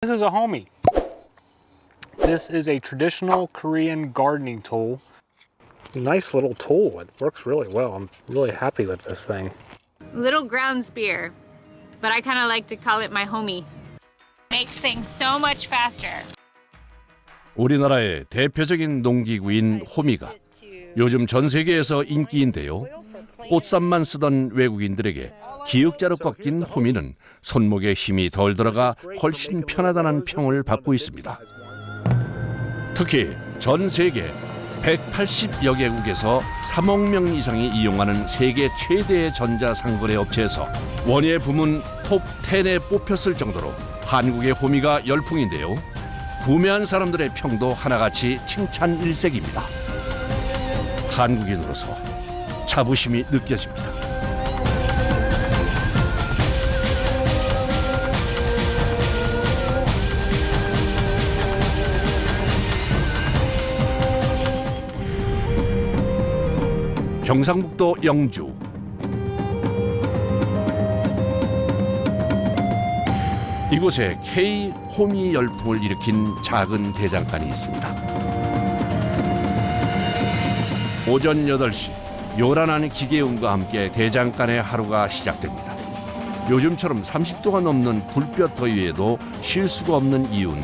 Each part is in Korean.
This is a homie. This is a traditional Korean gardening tool. Nice little tool. It works really well. I'm really happy with this thing. Little ground spear, but I kind of like to call it my homie. Makes things so much faster. 우리나라의 대표적인 농기구인 호미가 요즘 전 세계에서 인기인데요. 꽃삽만 쓰던 외국인들에게 기역자로 꺾인 호미는 손목에 힘이 덜 들어가 훨씬 편하다는 평을 받고 있습니다. 특히 전 세계 180여 개국에서 3억 명 이상이 이용하는 세계 최대의 전자상거래 업체에서 원예 부문 톱 10에 뽑혔을 정도로 한국의 호미가 열풍인데요. 구매한 사람들의 평도 하나같이 칭찬 일색입니다. 한국인으로서 자부심이 느껴집니다. 경상북도 영주. 이곳에 K 호미 열풍을 일으킨 작은 대장간이 있습니다. 오전 8시 요란한 기계음과 함께 대장간의 하루가 시작됩니다. 요즘처럼 30도가 넘는 불볕 더위에도 쉴 수가 없는 이유는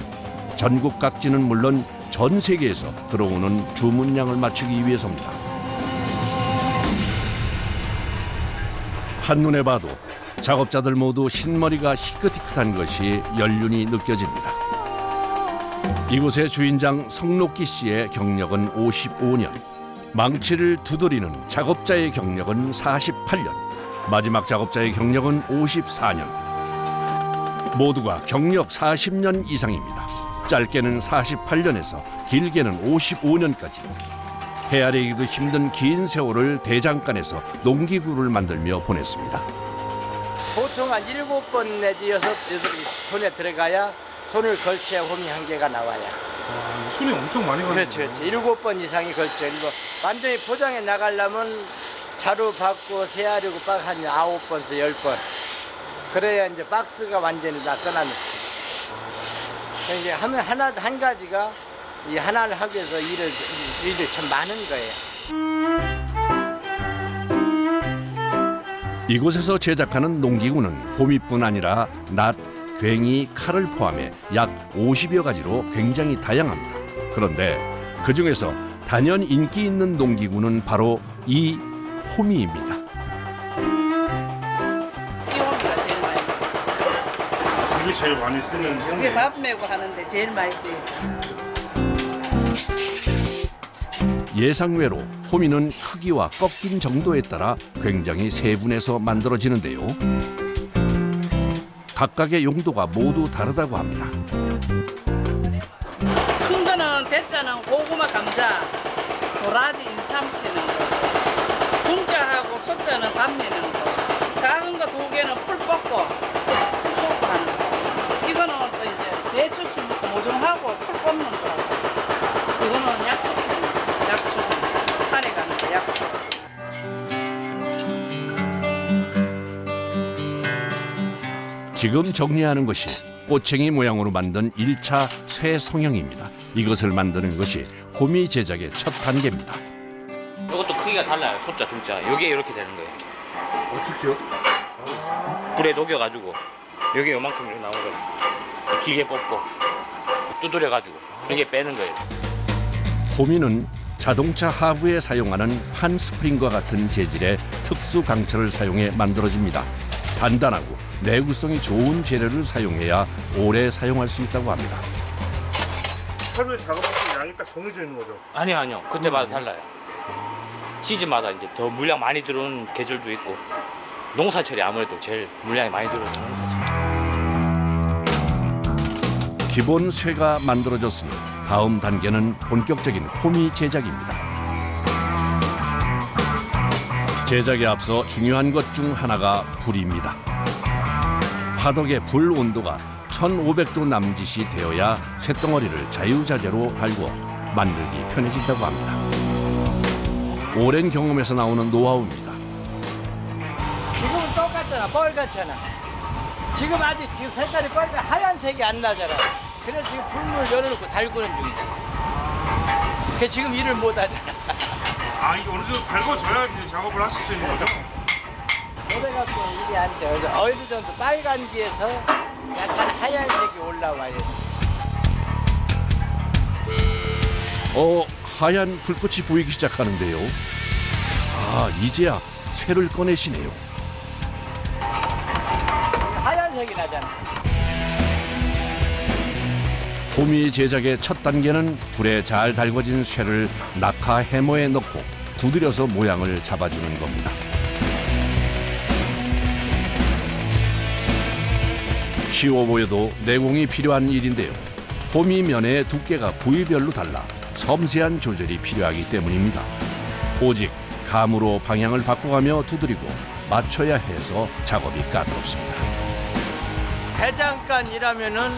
전국 각지는 물론 전 세계에서 들어오는 주문량을 맞추기 위해서입니다. 한눈에 봐도 작업자들 모두 흰머리가 희끗희끗한 것이 연륜이 느껴집니다. 이곳의 주인장 성록기 씨의 경력은 55년, 망치를 두드리는 작업자의 경력은 48년, 마지막 작업자의 경력은 54년. 모두가 경력 40년 이상입니다. 짧게는 48년에서 길게는 55년까지. 헤아리기도 힘든 긴 세월을 대장간에서 농기구를 만들며 보냈습니다. 보통 한 7번 내지 6 손에 들어가야 손을 걸쳐야 홈이 한 개가 나와요. 손이 엄청 많이 가네요. 그렇죠. 7번 이상이 걸쳐. 이거 완전히 포장해 나가려면 자루 받고 세아리고 박 한 9번에서 10번. 그래야 이제 박스가 완전히 다 떠나는. 이제 하면 한 가지가 이 하나를 하기 위해서 일을 참 많은 거예요. 이곳에서 제작하는 농기구는 호미뿐 아니라 낫, 괭이, 칼을 포함해 약 50여 가지로 굉장히 다양합니다. 그런데 그중에서 단연 인기 있는 농기구는 바로 이 호미입니다. 이 호미가 제일 많이. 이게 제일 많이 쓰는 이게 밥 메고 하는데 제일 많이 쓰여요. 예상외로 호미는 크기와 꺾인 정도에 따라 굉장히 세분해서 만들어지는데요. 각각의 용도가 모두 다르다고 합니다. 큰 거는 대자는 고구마 감자, 도라지 인삼 캐는 거. 중자하고 소자는 밥 내는 거. 작은 거 2개는 풀 뽑고 하는 거. 이거는 또 이제 배추 심고 모종하고 풀 뽑는 거라고. 이거는 약초 산에 가는 거 약초. 지금 정리하는 것이 꼬챙이 모양으로 만든 1차 쇠성형입니다. 이것을 만드는 것이 호미 제작의 첫 단계입니다. 이것도 크기가 달라요. 소자, 중자. 이게 이렇게 되는 거예요. 어떻게요? 불에 녹여가지고 여기 요만큼 이렇게 나온 거예요. 길게 뽑고 두드려가지고 이게 빼는 거예요. 호미는 자동차 하부에 사용하는 판 스프링과 같은 재질의 특수 강철을 사용해 만들어집니다. 단단하고 내구성이 좋은 재료를 사용해야 오래 사용할 수 있다고 합니다. 하루에 작업하는 양이 딱 정해져 있는 거죠? 아니요. 그때마다 달라요. 시즌마다 이제 더 물량 많이 들어오는 계절도 있고 농사철이 아무래도 제일 물량이 많이 들어오는 농사철. 기본 쇠가 만들어졌으니 다음 단계는 본격적인 호미 제작입니다. 제작에 앞서 중요한 것 중 하나가 불입니다. 화덕의 불 온도가 1500도 남짓이 되어야 쇳덩어리를 자유자재로 달구어 만들기 편해진다고 합니다. 오랜 경험에서 나오는 노하우입니다. 지금은 똑같잖아. 빨갛잖아. 지금 아직 지금 색깔이 빨리 하얀색이 안 나잖아. 그래서 지금 불물 열어놓고 달구는 중이잖아. 그 지금 일을 못 하잖아. 아, 이게 어느 정도 달궈져야 이제 작업을 하실 수 있는 거죠? 그래갖고 일이 안 돼. 그래서 어느 정도 빨간기에서 약간 하얀색이 올라와요. 하얀 불꽃이 보이기 시작하는데요. 아, 이제야 쇠를 꺼내시네요. 하얀색이 나잖아. 호미 제작의 첫 단계는 불에 잘 달궈진 쇠를 낙하 해머에 넣고 두드려서 모양을 잡아주는 겁니다. 쉬워 보여도 내공이 필요한 일인데요. 호미 면의 두께가 부위별로 달라 섬세한 조절이 필요하기 때문입니다. 오직 감으로 방향을 바꿔가며 두드리고 맞춰야 해서 작업이 까다롭습니다. 대장간이라면은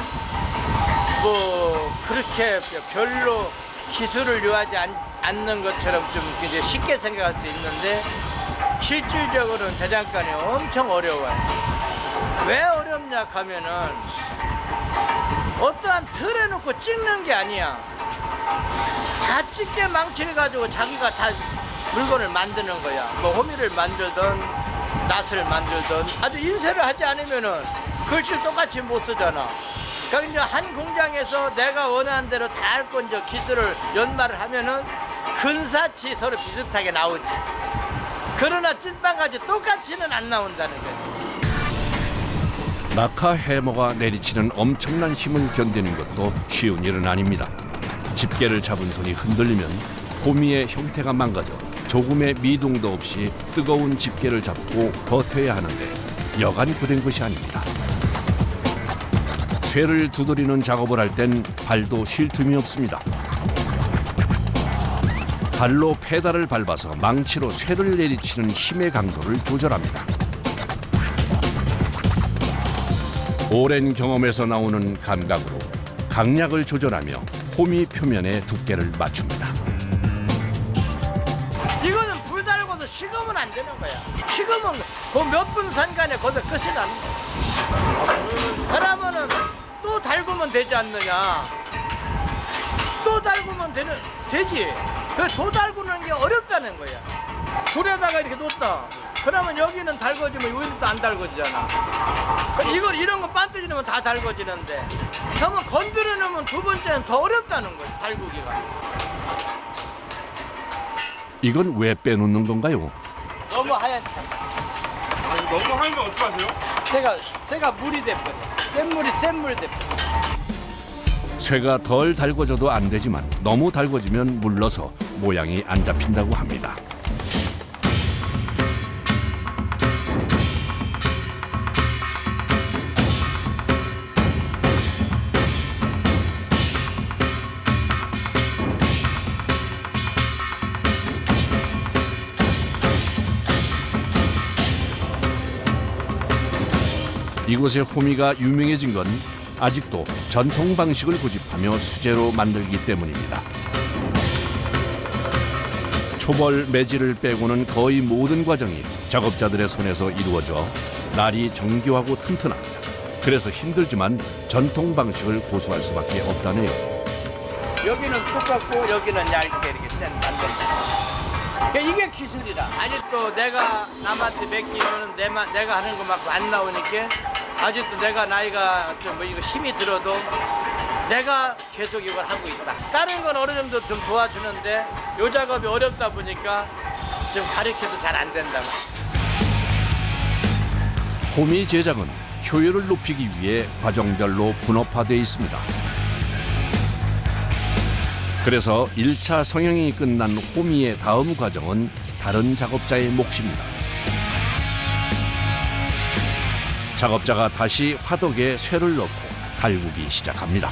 뭐 그렇게 별로 기술을 요하지 않는 것처럼 좀 이제 쉽게 생각할 수 있는데 실질적으로는 대장간이 엄청 어려워요. 왜 어렵냐 하면은 어떠한 틀에 놓고 찍는 게 아니야. 다 찍게 망치를 가지고 자기가 다 물건을 만드는 거야. 뭐 호미를 만들든 낫을 만들든 아주 인쇄를 하지 않으면은 글씨를 똑같이 못 쓰잖아. 그러니까 이제 한 공장에서 내가 원하는 대로 다 할 건 이제 기술을 연마를 하면은 근사치 서로 비슷하게 나오지. 그러나 찐빵같이 똑같이는 안 나온다는 거야. 낙하 해머가 내리치는 엄청난 힘을 견디는 것도 쉬운 일은 아닙니다. 집게를 잡은 손이 흔들리면 호미의 형태가 망가져 조금의 미동도 없이 뜨거운 집게를 잡고 버텨야 하는데 여간 그런 것이 아닙니다. 쇠를 두드리는 작업을 할 땐 발도 쉴 틈이 없습니다. 발로 페달을 밟아서 망치로 쇠를 내리치는 힘의 강도를 조절합니다. 오랜 경험에서 나오는 감각으로 강약을 조절하며 호미 표면의 두께를 맞춥니다. 이거는 불 달고도 식으면 안 되는 거야. 식으면 그 몇 분 산간에 거기서 끝이 나는 거야. 그러면은 또 달구면 되지 않느냐. 또 달구면 되지. 그 달구는 게 어렵다는 거야. 불에다가 이렇게 놓다. 그러면 여기는 달궈지면 여기는 또 안 달궈지잖아. 이런 거 반드시 넣으면 다 달궈지는데 그러면 건드려 놓으면 두 번째는 더 어렵다는 거지, 달구기가. 이건 왜 빼놓는 건가요? 너무 하얀 차. 아, 이거 너무 하면 어떡하세요? 새가 물이 돼버려. 센 물이 돼버려. 쇠가 덜 달궈져도 안 되지만 너무 달궈지면 물러서 모양이 안 잡힌다고 합니다. 이곳의 호미가 유명해진 건 아직도 전통 방식을 고집하며 수제로 만들기 때문입니다. 초벌 매질을 빼고는 거의 모든 과정이 작업자들의 손에서 이루어져 날이 정교하고 튼튼합니다. 그래서 힘들지만 전통 방식을 고수할 수밖에 없다네요. 여기는 두껍고 여기는 얇게 이렇게 만든다. 그러니까 이게 기술이다. 아직도 내가 남한테 맡기면 내가 하는 것만큼 안 나오니까 아직도 내가 나이가 좀 뭐 이거 힘이 들어도 내가 계속 이걸 하고 있다. 다른 건 어느 정도 좀 도와주는데 이 작업이 어렵다 보니까 좀 가르쳐도 잘 안 된다. 호미 제작은 효율을 높이기 위해 과정별로 분업화되어 있습니다. 그래서 1차 성형이 끝난 호미의 다음 과정은 다른 작업자의 몫입니다. 작업자가 다시 화덕에 쇠를 넣고 달구기 시작합니다.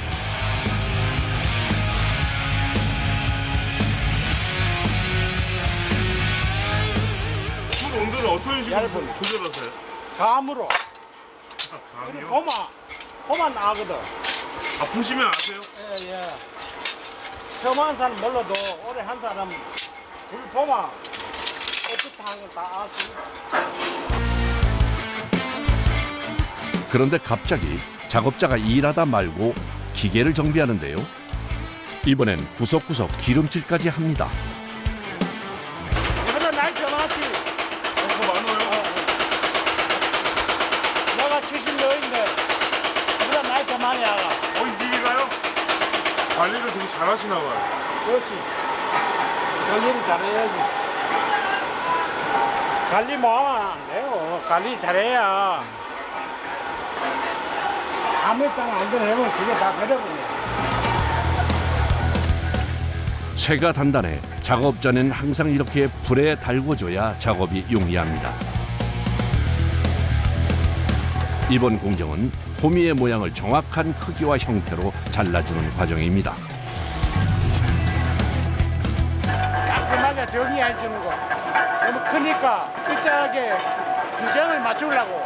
불 온도는 어떤 식으로 조절하세요? 감으로. 감이요? 고만 나거든. 아프시면 아세요? 예. 처음 한 사람 몰라도 오래 한 사람 불 보면 어떻게 하는 거 다 알수. 그런데 갑자기 작업자가 일하다 말고 기계를 정비하는데요. 이번엔 구석구석 기름칠까지 합니다. 이보다 나이 더 많지. 더 많아요. 내가 70년인데 이보다 나이 더 많이 알아. 이기가요? 관리를 되게 잘하시나 봐요. 그렇지. 관리를 잘해야지. 관리 뭐하면 안 돼요. 관리 잘해야. 아무 땅 안 되면 그게 다 버려버려. 쇠가 단단해 작업 전엔 항상 이렇게 불에 달궈줘야 작업이 용이합니다. 이번 공정은 호미의 모양을 정확한 크기와 형태로 잘라주는 과정입니다. 깔끔하게 정리해 주는 거. 너무 크니까 일정하게 규정을 맞추려고.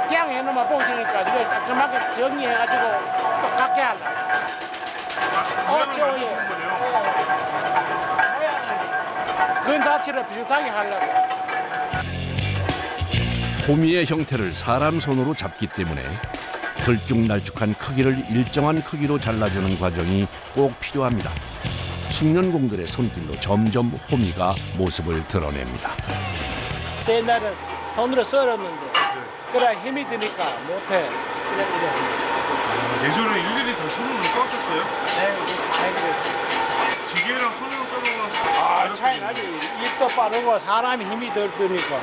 그냥 해놓으면 보시니까 이거 깔끔하게 정리해가지고 똑같게 하려고. 모양을 만드시는 거네요. 근사치를 비슷하게 하려고. 호미의 형태를 사람 손으로 잡기 때문에 들쭉날쭉한 크기를 일정한 크기로 잘라주는 과정이 꼭 필요합니다. 숙련공들의 손길로 점점 호미가 모습을 드러냅니다. 옛날엔 손으로 썰었는데 그래 힘이 드니까 못해. 그래. 예전에 일일이 다 손으로 썼었어요? 네, 이게 기계랑 손으로 써보면 차이 나지. 입도 빠르고 사람이 힘이 덜 드니까.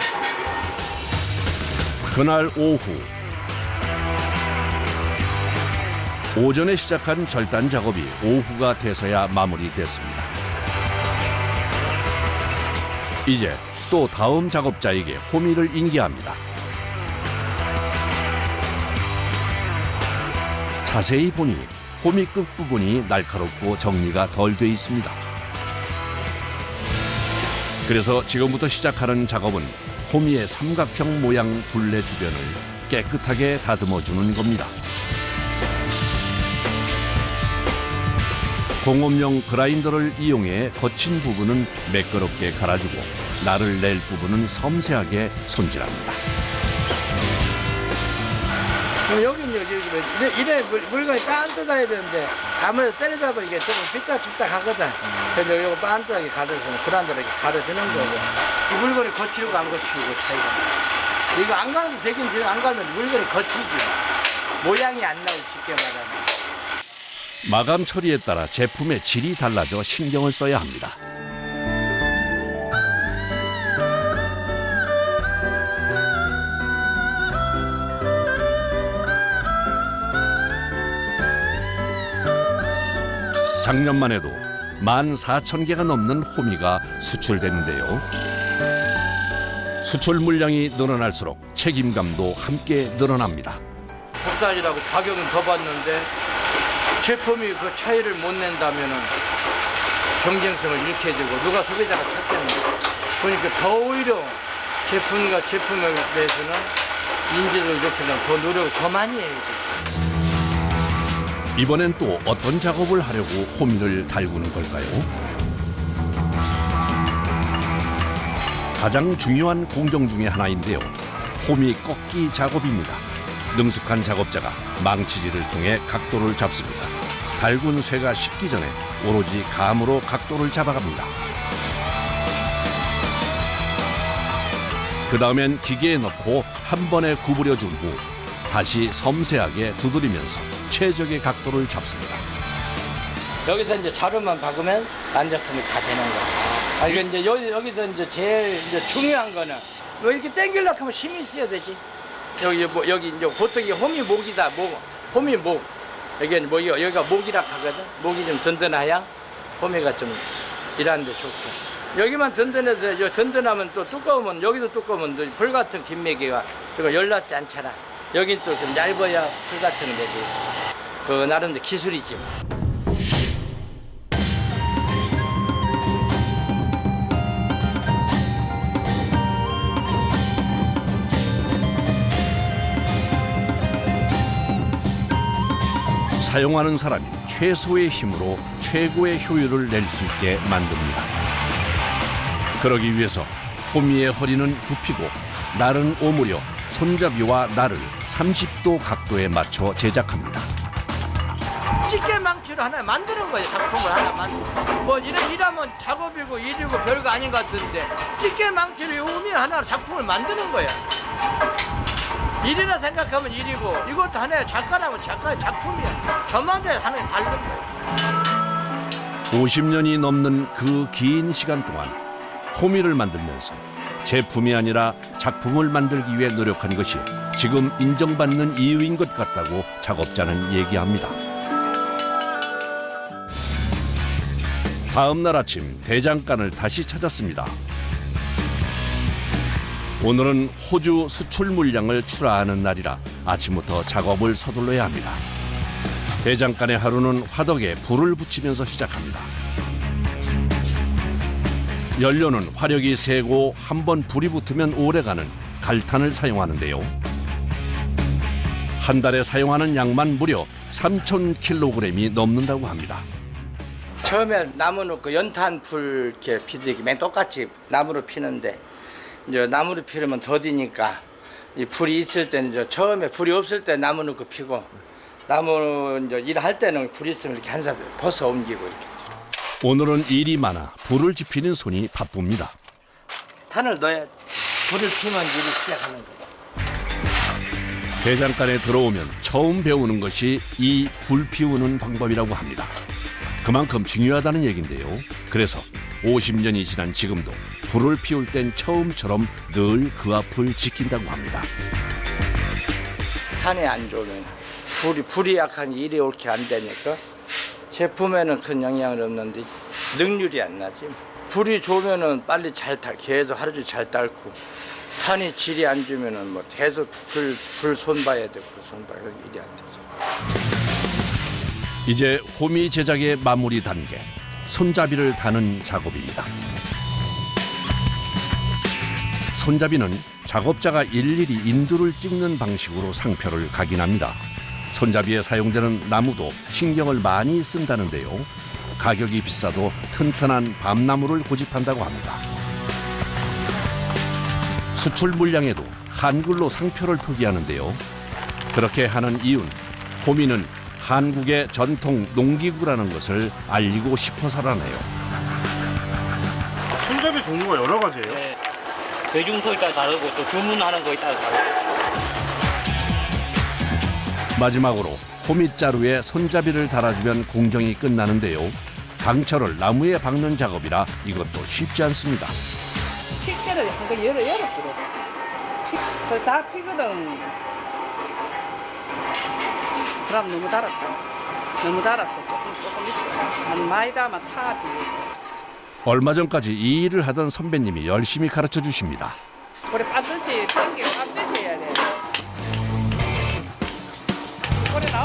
그날 오후 오전에 시작한 절단 작업이 오후가 돼서야 마무리됐습니다. 이제 또 다음 작업자에게 호미를 인계합니다. 자세히 보니 호미 끝부분이 날카롭고 정리가 덜 돼 있습니다. 그래서 지금부터 시작하는 작업은 호미의 삼각형 모양 둘레 주변을 깨끗하게 다듬어주는 겁니다. 공업용 그라인더를 이용해 거친 부분은 매끄럽게 갈아주고 날을 낼 부분은 섬세하게 손질합니다. 여기는 이래 물건이 빤듯해야 되는데 아무래도 때리다 보니까 조금 삐딱삐딱 하거든. 그래서 이거 빤듯하게 가려주면 그란다하게 가려주는 거고. 이 물건이 거칠고 안 거칠고 차이가. 이거 안 가면 되긴 안 가면 물건이 거칠지. 모양이 안 나오고 쉽게 말하면. 마감 처리에 따라 제품의 질이 달라져 신경을 써야 합니다. 작년만 해도 14,000개가 넘는 호미가 수출되는데요. 수출 물량이 늘어날수록 책임감도 함께 늘어납니다. 국산이라고 가격은 더 받는데 제품이 그 차이를 못 낸다면은 경쟁성을 잃게 되고 누가 소비자가 찾겠나. 그러니까 더 오히려 제품과 제품에 대해서는 인지도를 높이려면 더 노력을 더 많이 해야 돼. 이번엔 또 어떤 작업을 하려고 호미를 달구는 걸까요? 가장 중요한 공정 중에 하나인데요. 호미 꺾기 작업입니다. 능숙한 작업자가 망치질을 통해 각도를 잡습니다. 달군 쇠가 식기 전에 오로지 감으로 각도를 잡아갑니다. 그 다음엔 기계에 넣고 한 번에 구부려준 후 다시 섬세하게 두드리면서 최적의 각도를 잡습니다. 여기서 이제 자루만 박으면 완제품이 다 되는 거야. 아, 이게 이제 여기서 이제 제일 이제 중요한 거는 뭐 이렇게 당기려고 하면 힘이 있어야 되지. 여기 이제 보통 이게 호미 목이다. 호미 목. 여기 뭐 여기가 목이라 하거든. 목이 좀 든든해야 호미가 좀 일하는데 좋고. 여기만 든든해서 든든하면 또 두꺼우면 여기도 두꺼우면 불 같은 김매기가 저거 열납지 않잖아. 여긴 또 좀 얇아야 풀 같은 거 되지. 그 나름대로 기술이지. 사용하는 사람이 최소의 힘으로 최고의 효율을 낼 수 있게 만듭니다. 그러기 위해서 호미의 허리는 굽히고 날은 오므려 손잡이와 날을 30도 각도에 맞춰 제작합니다. 찌개망치로 하나 만드는 거예요. 작품을 하나 만드는. 뭐 이러면 작업이고 일이고 별거 아닌 것 같은데 찌개망치로 의미 하나 작품을 만드는 거예요. 일이라 생각하면 일이고 이것도 하나의 작가라면 작가의 작품이야. 저만의 하나의 다른 거예요. 50년이 넘는 그 긴 시간 동안 호미를 만들면서 제품이 아니라 작품을 만들기 위해 노력한 것이 지금 인정받는 이유인 것 같다고 작업자는 얘기합니다. 다음 날 아침 대장간을 다시 찾았습니다. 오늘은 호주 수출 물량을 출하하는 날이라 아침부터 작업을 서둘러야 합니다. 대장간의 하루는 화덕에 불을 붙이면서 시작합니다. 연료는 화력이 세고 한번 불이 붙으면 오래가는 갈탄을 사용하는데요. 한 달에 사용하는 양만 무려 3,000kg이 넘는다고 합니다. 처음에 나무 놓고 연탄 불 이렇게 피듯이 맨 똑같이 나무로 피는데 이제 나무로 피우면 더디니까 이 불이 있을 때는 이제 처음에 불이 없을 때 나무 놓고 피고 나무 이제 일할 때는 불이 있으면 이렇게 한 사람 벗어 옮기고 이렇게. 오늘은 일이 많아 불을 지피는 손이 바쁩니다. 탄을 넣어야 불을 피면 일이 시작하는 거예요. 대장간에 들어오면 처음 배우는 것이 이 불 피우는 방법이라고 합니다. 그만큼 중요하다는 얘긴데요. 그래서 50년이 지난 지금도 불을 피울 땐 처음처럼 늘 그 앞을 지킨다고 합니다. 탄이 안 좋으면 불이 약한 일이 옳게 안 되니까 제품에는 큰 영향은 없는데 능률이 안 나지. 불이 좋으면은 빨리 계속 하루 종일 잘 닳고 탄이 질이 안 좋으면은 뭐 계속 불 손봐야 되고 손봐야 일이 안 되죠. 이제 호미 제작의 마무리 단계, 손잡이를 다는 작업입니다. 손잡이는 작업자가 일일이 인두를 찍는 방식으로 상표를 각인합니다. 손잡이에 사용되는 나무도 신경을 많이 쓴다는데요. 가격이 비싸도 튼튼한 밤나무를 고집한다고 합니다. 수출 물량에도 한글로 상표를 표기하는데요. 그렇게 하는 이유는 호미는 한국의 전통 농기구라는 것을 알리고 싶어서라네요. 손잡이 종류가 여러 가지예요. 네. 대중소에 따라 다르고 또 주문하는 거에 따라 다르고. 마지막으로 호미자루에 손잡이를 달아주면 공정이 끝나는데요. 강철을 나무에 박는 작업이라 이것도 쉽지 않습니다. 픽대를 한거 열어버려. 그걸 다 피거든. 그럼 너무 달았다. 너무 달았어. 조금 있어. 많이 달면 타 비겠어. 얼마 전까지 이 일을 하던 선배님이 열심히 가르쳐 주십니다. 우리 빠듯이 당겨 빠듯이 해야 돼.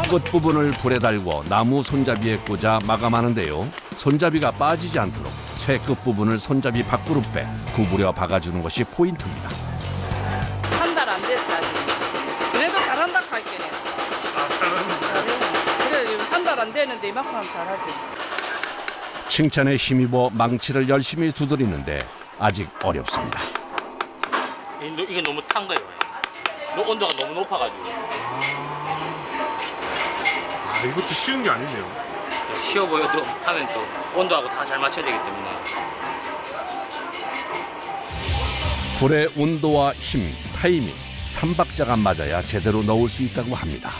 끝부분을 불에 달고 나무 손잡이에 꽂아 마감하는데요. 손잡이가 빠지지 않도록 쇠 끝부분을 손잡이 밖으로 빼 구부려 박아주는 것이 포인트입니다. 한 달 안 됐어 아직. 그래도 잘한다 할게네. 그래 한 달 안 되는데 이만큼 하면 잘하지. 칭찬에 힘입어 망치를 열심히 두드리는데 아직 어렵습니다. 이게 너무 탄 거예요. 온도가 너무 높아가지고. 이것도 쉬운 게 아니네요. 쉬워 보여도 하면 또 온도하고 다 잘 맞춰야 되기 때문에. 불의 온도와 힘, 타이밍, 3박자가 맞아야 제대로 넣을 수 있다고 합니다.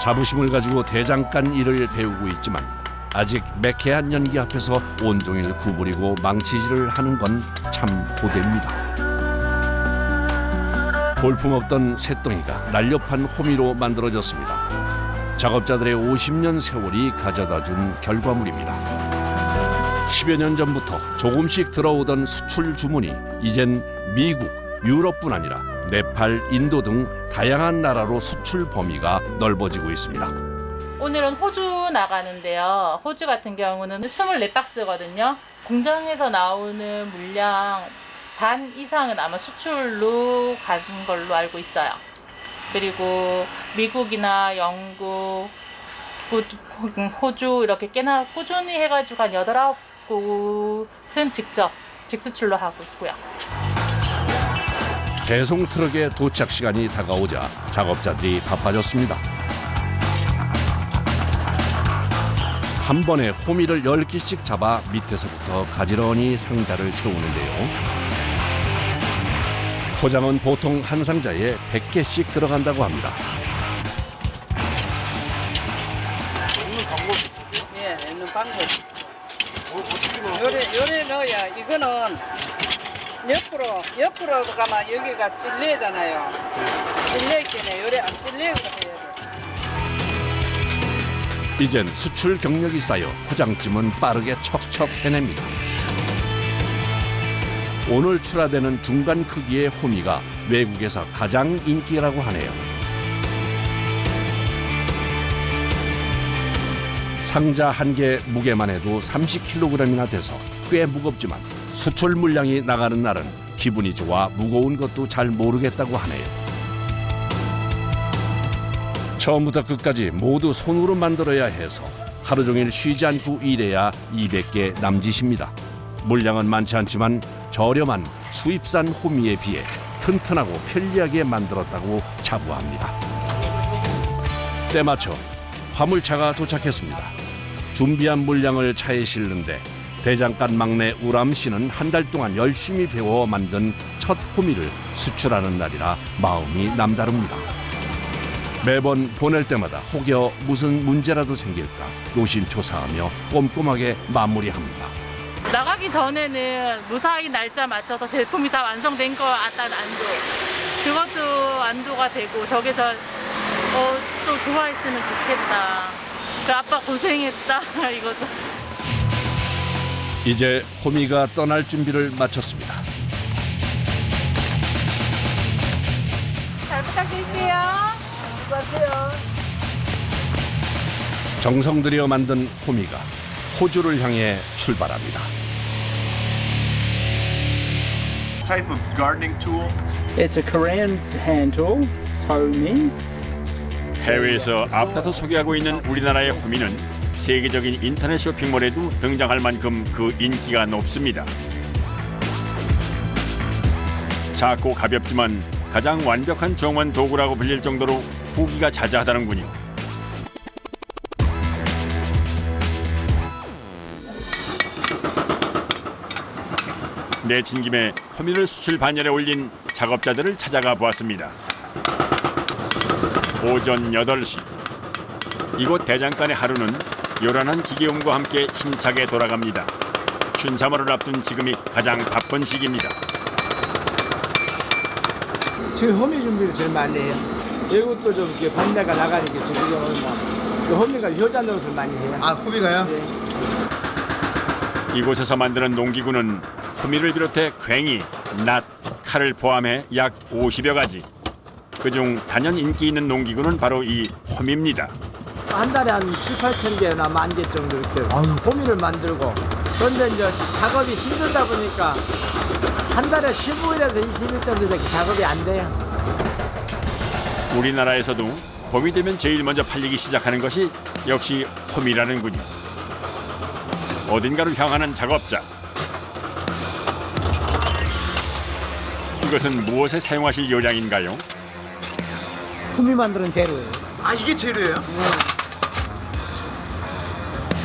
자부심을 가지고 대장간 일을 배우고 있지만 아직 매캐한 연기 앞에서 온종일 구부리고 망치질을 하는 건 참 고됩니다. 볼품없던 쇳덩이가 날렵한 호미로 만들어졌습니다. 작업자들의 50년 세월이 가져다준 결과물입니다. 10여 년 전부터 조금씩 들어오던 수출 주문이 이젠 미국, 유럽뿐 아니라 네팔, 인도 등 다양한 나라로 수출 범위가 넓어지고 있습니다. 오늘은 호주 나가는데요. 호주 같은 경우는 24박스거든요. 공장에서 나오는 물량 반 이상은 아마 수출로 가는 걸로 알고 있어요. 그리고 미국이나 영국, 호주 이렇게 꽤나 꾸준히 해가지고 한 8, 9곳은 직수출로 하고 있고요. 배송 트럭의 도착 시간이 다가오자 작업자들이 바빠졌습니다. 한 번에 호미를 10개씩 잡아 밑에서부터 가지런히 상자를 채우는데요. 포장은 보통 한 상자에 100개씩 들어간다고 합니다. 예, 넣는 방법이 있어. 요래 넣어야 이거는 옆으로 가면 여기가 찔레잖아요. 찔레있겠네. 요래 안 찔레고 해야 돼. 이젠 수출 경력이 쌓여 포장짐은 빠르게 척척 해냅니다. 오늘 출하되는 중간 크기의 호미가 외국에서 가장 인기라고 하네요. 상자 한 개 무게만 해도 30kg이나 돼서 꽤 무겁지만 수출 물량이 나가는 날은 기분이 좋아 무거운 것도 잘 모르겠다고 하네요. 처음부터 끝까지 모두 손으로 만들어야 해서 하루 종일 쉬지 않고 일해야 200개 남짓입니다. 물량은 많지 않지만 저렴한 수입산 호미에 비해 튼튼하고 편리하게 만들었다고 자부합니다. 때마쳐 화물차가 도착했습니다. 준비한 물량을 차에 실는데 대장간 막내 우람 씨는 한 달 동안 열심히 배워 만든 첫 호미를 수출하는 날이라 마음이 남다릅니다. 매번 보낼 때마다 혹여 무슨 문제라도 생길까 노심초사하며 꼼꼼하게 마무리합니다. 나가기 전에는 무사히 날짜 맞춰서 제품이 다 완성된 거 아딴 안도 그것도 안도가 되고 저게 또 좋아했으면 좋겠다. 그 아빠 고생했다 이거죠. 이제 호미가 떠날 준비를 마쳤습니다. 잘 부탁드릴게요. 정성 들여 만든 호미가 호주를 향해 출발합니다. Type of gardening tool? It's a Korean hand tool, Homi. 해외에서 앞다퉈 소개하고 있는 우리나라의 호미는 세계적인 인터넷 쇼핑몰에도 등장할 만큼 그 인기가 높습니다. 작고 가볍지만 가장 완벽한 정원 도구라고 불릴 정도로 후기가 자자하다는군요. 내친 김에 호미를 수출 반열에 올린 작업자들을 찾아가 보았습니다. 오전 8시. 이곳 대장간의 하루는 요란한 기계음과 함께 힘차게 돌아갑니다. 춘삼월을 앞둔 지금이 가장 바쁜 시기입니다. 지금 호미 준비를 제일 많이 해요. 이것도 좀 이렇게 반대가 나가니까 지금 호미가 효자 노릇을 많이 해요. 아, 호미가요? 네. 이곳에서 만드는 농기구는 호미를 비롯해 괭이, 낫, 칼을 포함해 약 50여 가지. 그중 단연 인기 있는 농기구는 바로 이 호미입니다. 한 달에 한 7, 8천 개나 10,000개 정도 이렇게 호미를 만들고. 그런데 이제 작업이 힘들다 보니까 한 달에 15일에서 20일 정도밖에 작업이 안 돼요. 우리나라에서도 봄이 되면 제일 먼저 팔리기 시작하는 것이 역시 호미라는군요. 어딘가로 향하는 작업자. 이것은 무엇에 사용하실 요량인가요? 호미 만드는 재료예요. 아, 이게 재료예요?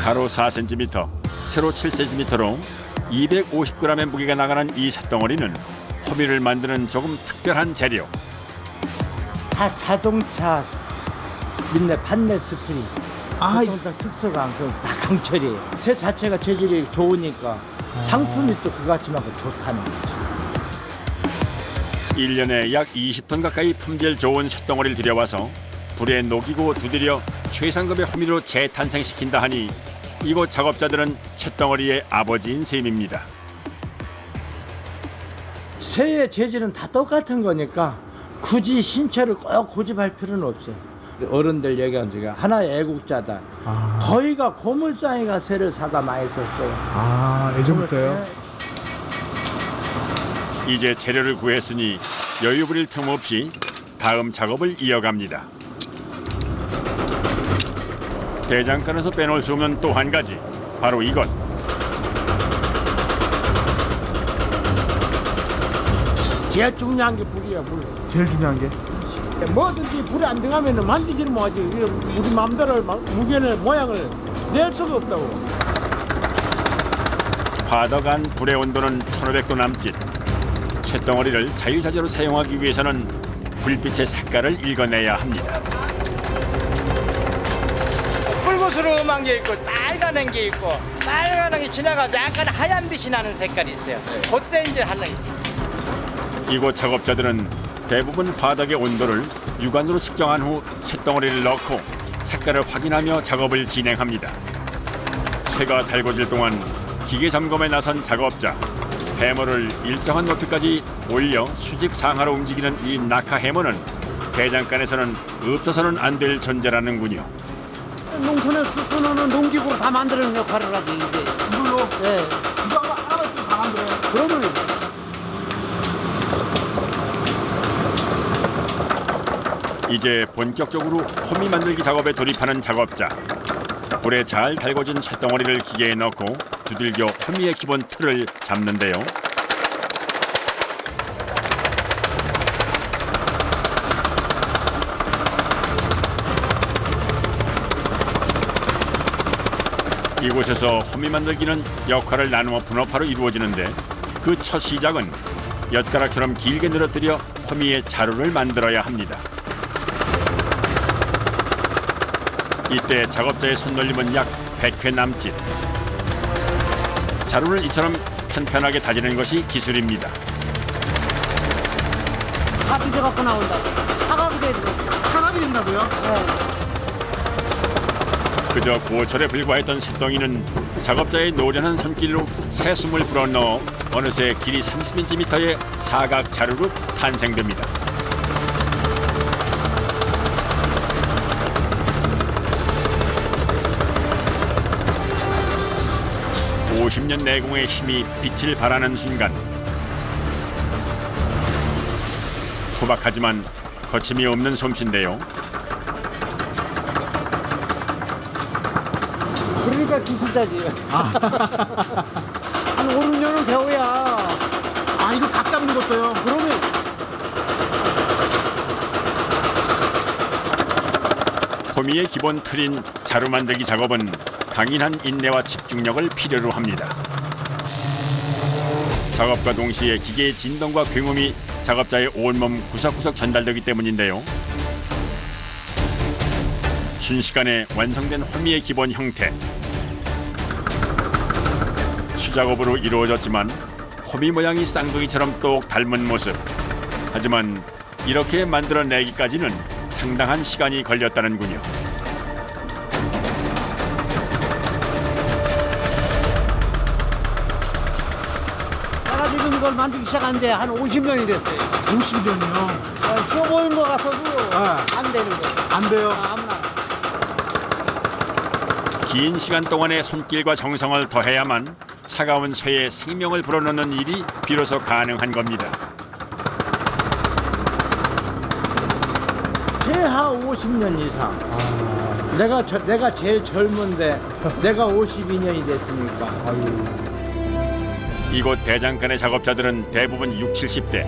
가로 4cm, 세로 7cm로 250g의 무게가 나가는 이 쇳덩어리는 호미를 만드는 조금 특별한 재료. 다 자동차 밀레 판넬 스프링. 자동차 특수가 다 강철이에요. 새 자체가 재질이 좋으니까 상품이 또 그같이만큼 좋다는 거죠. 1년에 약 20톤 가까이 품질 좋은 쇳덩어리를 들여와서 불에 녹이고 두드려 최상급의 호미로 재탄생시킨다 하니 이곳 작업자들은 쇳덩어리의 아버지인 셈입니다. 쇠의 재질은 다 똑같은 거니까 굳이 신체를 꼭 고집할 필요는 없어요. 어른들 얘기한 적이 하나의 애국자다. 거의가 고물상이가 새를 사다 많이 썼어요. 예전부터요? 이제 재료를 구했으니 여유 부릴 틈 없이 다음 작업을 이어갑니다. 대장간에서 빼놓을 수 없는 또 한 가지, 바로 이것. 제일 중요한 게 불이야, 불. 제일 중요한 게? 뭐든지 불이 안 들어가면 만지지는 뭐하지. 우리 마음대로 무게는 모양을 낼 수가 없다고. 화덕한 불의 온도는 1500도 남짓. 쇳덩어리를 자유자재로 사용하기 위해서는 불빛의 색깔을 읽어내야 합니다. 붉으스름한 게 있고 빨간 게 있고 빨간 게 지나가서 약간 하얀 빛이 나는 색깔이 있어요. 그때 이제 하는 이곳 작업자들은 대부분 화덕의 온도를 육안으로 측정한 후 쇳덩어리를 넣고 색깔을 확인하며 작업을 진행합니다. 쇠가 달궈질 동안 기계 점검에 나선 작업자. 해머를 일정한 높이까지 올려 수직 상하로 움직이는 이 낙하 해머는 대장간에서는 없어서는 안 될 존재라는군요. 농촌에 쓰는 농기구로 다 만드는 역할을 하지, 이제. 이걸로? 네. 이거 하나 있으면 다 만들어요? 그러면 이제 본격적으로 호미 만들기 작업에 돌입하는 작업자. 불에 잘 달궈진 쇳덩어리를 기계에 넣고 두들겨 호미의 기본 틀을 잡는데요. 이곳에서 호미 만들기는 역할을 나누어 분업화로 이루어지는데 그 첫 시작은 엿가락처럼 길게 늘어뜨려 호미의 자루를 만들어야 합니다. 이때 작업자의 손놀림은 약 100회 남짓. 자루를 이처럼 편편하게 다지는 것이 기술입니다. 다 빚어갖고 나온다고. 사각이 되는 사각이 된다고요? 그저 고철에 불과했던 쇳덩이는 작업자의 노련한 손길로 새숨을 불어넣어 어느새 길이 30cm의 사각 자루로 탄생됩니다. (50년) 내공의 힘이 빛을 발하는 순간, 투박하지만 거침이 없는 솜씨인데요. 그러니까 기술자지. 한 5, 6년은 배워야. 이거 각 잡는 것도요? 그러면 호미의 기본 틀인 자루 만들기 작업은 강인한 인내와 집중력을 필요로 합니다. 작업과 동시에 기계의 진동과 굉음이 작업자의 온몸 구석구석 전달되기 때문인데요. 순식간에 완성된 호미의 기본 형태. 수작업으로 이루어졌지만 호미 모양이 쌍둥이처럼 똑 닮은 모습. 하지만 이렇게 만들어내기까지는 상당한 시간이 걸렸다는군요. 내가 지금 이걸 만들기 시작한 지 한 50년이 됐어요. 50년이요? 쉬워 보이는 것 같아도 안 되는 거예요. 안 돼요? 아무나. 긴 시간 동안의 손길과 정성을 더해야만 차가운 쇠에 생명을 불어넣는 일이 비로소 가능한 겁니다. 최하 50년 이상. 내가 제일 젊은데 내가 52년이 됐으니까. 이곳 대장간의 작업자들은 대부분 60, 70대.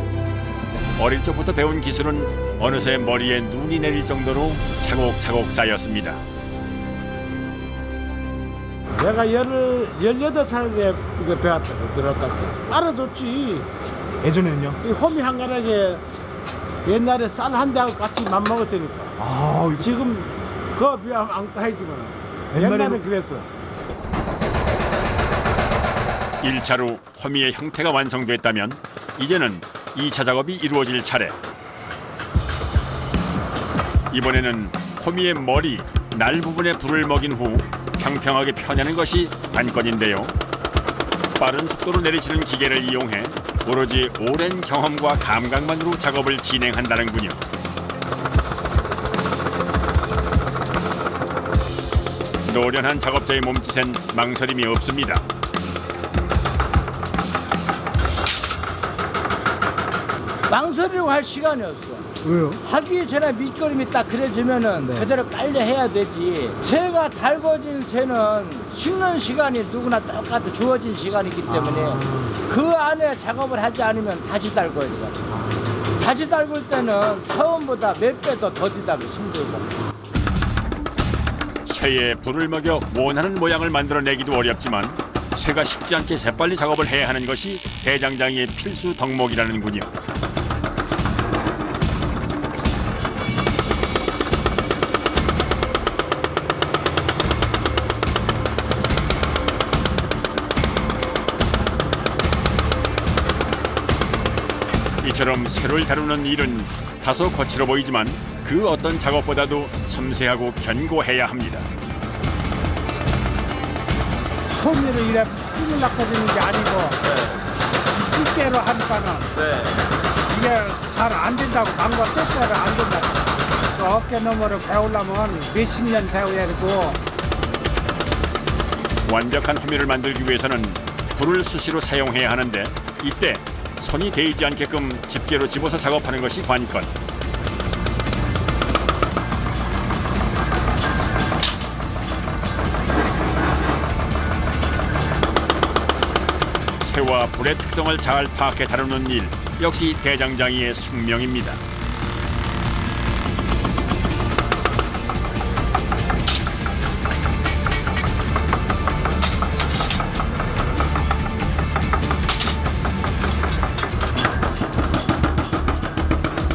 어릴 적부터 배운 기술은 어느새 머리에 눈이 내릴 정도로 차곡차곡 쌓였습니다. 내가 18살에 이거 배웠다고 들었다고. 알아줬지. 예전에는요? 이 호미 한 가락에 옛날에 쌀 한 대하고 같이 맘먹었으니까. 지금 그거 비하면 안 따지만 옛날에는 그랬어. 1차로 호미의 형태가 완성됐다면 이제는 2차 작업이 이루어질 차례. 이번에는 호미의 머리, 날 부분에 불을 먹인 후 평평하게 펴내는 것이 관건인데요. 빠른 속도로 내리치는 기계를 이용해 오로지 오랜 경험과 감각만으로 작업을 진행한다는군요. 노련한 작업자의 몸짓엔 망설임이 없습니다. 망설이고 할 시간이 없어. 왜요? 하기 전에 밑거름이 딱 그려지면은 그대로 빨리 해야 되지. 새가 달궈진 새는 식는 시간이 누구나 똑같아 주어진 시간이기 때문에 그 안에 작업을 하지 않으면 다시 달궈야 되거든. 다시 달굴 때는 처음보다 몇 배 더 더디다고 힘들고. 쇠에 불을 먹여 원하는 모양을 만들어내기도 어렵지만 쇠가 식지 않게 재빨리 작업을 해야 하는 것이 대장장이의 필수 덕목이라는군요. 이처럼 쇠를 다루는 일은 다소 거칠어 보이지만 그 어떤 작업보다도 섬세하고 견고해야 합니다. 소미를 이래 힘을 낚아주는 게 아니고 집게로 하니까는 이게 잘 안 된다고 망고 뜻대로 안 된다고. 그 어깨 너머를 배우려면 몇십 년 배워야 되고. 완벽한 호미를 만들기 위해서는 불을 수시로 사용해야 하는데 이때 손이 데이지 않게끔 집게로 집어서 작업하는 것이 관건. 쇠와 불의 특성을 잘 파악해 다루는 일 역시 대장장이의 숙명입니다.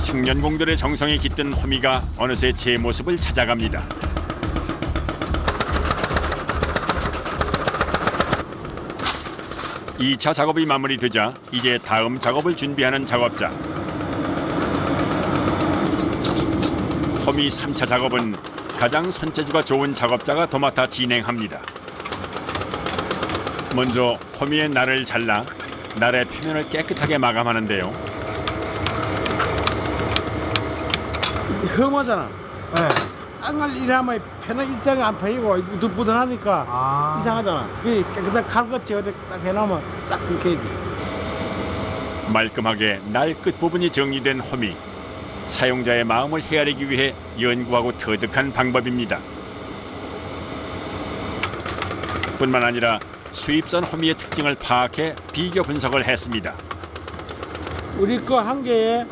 숙련공들의 정성이 깃든 호미가 어느새 제 모습을 찾아갑니다. 이 차 작업이 마무리되자 이제 다음 작업을 준비하는 작업자. 호미 3차 작업은 가장 손재주가 좋은 작업자가 도맡아 진행합니다. 먼저 호미의 날을 잘라 날의 표면을 깨끗하게 마감하는데요. 험하잖아. 땅을 일하면 편한 일정이 안 보이고 부드부드하니까 이상하잖아. 깨끗하게 칼같이 어디 싹 해놓으면 싹 긁혀야지. 말끔하게 날 끝부분이 정리된 호미. 사용자의 마음을 헤아리기 위해 연구하고 터득한 방법입니다. 뿐만 아니라 수입산 호미의 특징을 파악해 비교 분석을 했습니다. 우리 거 한 개에